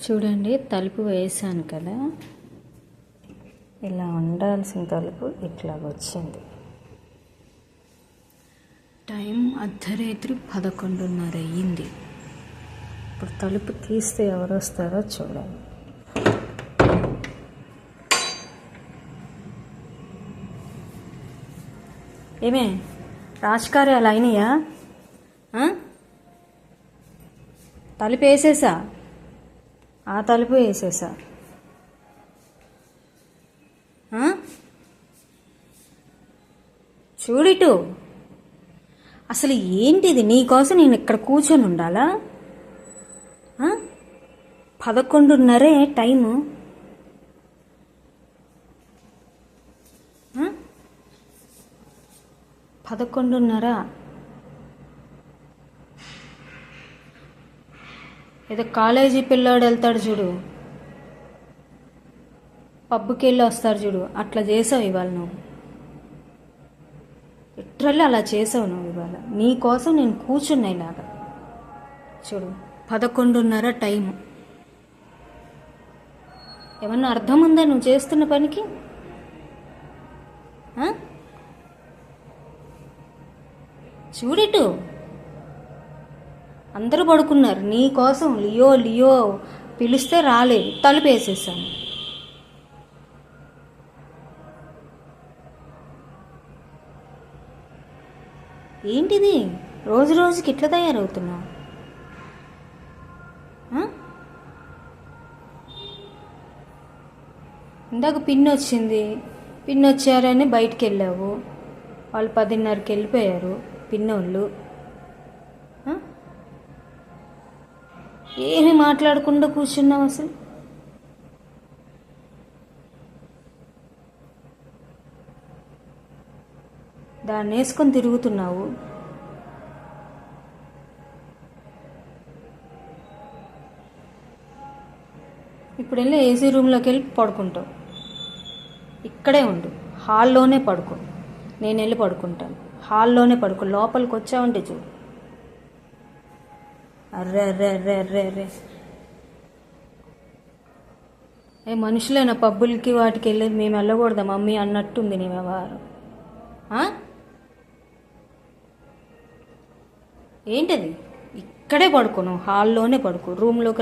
చూడండి, తలుపు వేసాను కదా, ఇలా ఉండాల్సిన తలుపు ఇట్లా వచ్చింది. టైం అర్ధరాత్రి 11:30 అయ్యింది. ఇప్పుడు తలుపు తీస్తే ఎవరు వస్తారో చూడాలి. ఏమే రాజకార్యాలు అయినాయా? తలుపు వేసేసా, ఆ తలుపు వేసేసా. చూడిటు, అసలు ఏంటిది? నీకోసం నేను ఇక్కడ కూర్చొని ఉండాలా? 11:30 టైము. 11:30. ఏదో కాలేజీ పిల్లాడు వెళ్తాడు చూడు, పబ్కి వెళ్ళి వస్తారు చూడు, అట్లా చేసావు ఇవాళ నువ్వు. లిటరల్లీ అలా చేసావు నువ్వు ఇవాళ. నీకోసం నేను కూర్చున్నా ఇలాగా. చూడు, 11:30 టైము. ఏమన్నా అర్థం ఉందా నువ్వు చేస్తున్న పనికి? చూడిటు, అందరూ పడుకున్నారు. నీ కోసం లియో లియో పిలిస్తే రాలేదు, తలుపు వేసేసాను. ఏంటిది? రోజు రోజుకి ఇట్లా తయారవుతున్నావు. ఇందాక పిన్ని వచ్చింది, పిన్ని వచ్చారని బయటికి వెళ్ళావు. వాళ్ళు 10:30కి వెళ్ళిపోయారు పిన్నోళ్ళు. ఏమీ మాట్లాడకుండా కూర్చున్నావు అసలు. దాన్ని వేసుకొని తిరుగుతున్నావు. ఇప్పుడు వెళ్ళి ఏసీ రూమ్లోకి వెళ్ళి పడుకుంటావు. ఇక్కడే ఉండు, హాల్లోనే పడుకో. నేను వెళ్ళి పడుకుంటాను, హాల్లోనే పడుకో. లోపలికి వచ్చావంటే చూడు. అర్రే అర్రే అర్రే అర్రే అర్రే, ఏ మనుషులైనా పబ్బులకి వాటికి వెళ్ళేది? మేము వెళ్ళకూడదా మమ్మీ అన్నట్టుంది నీ వ్యవహారం. ఏంటది? ఇక్కడే పడుకో, నువ్వు హాల్లోనే పడుకో, రూమ్లోకి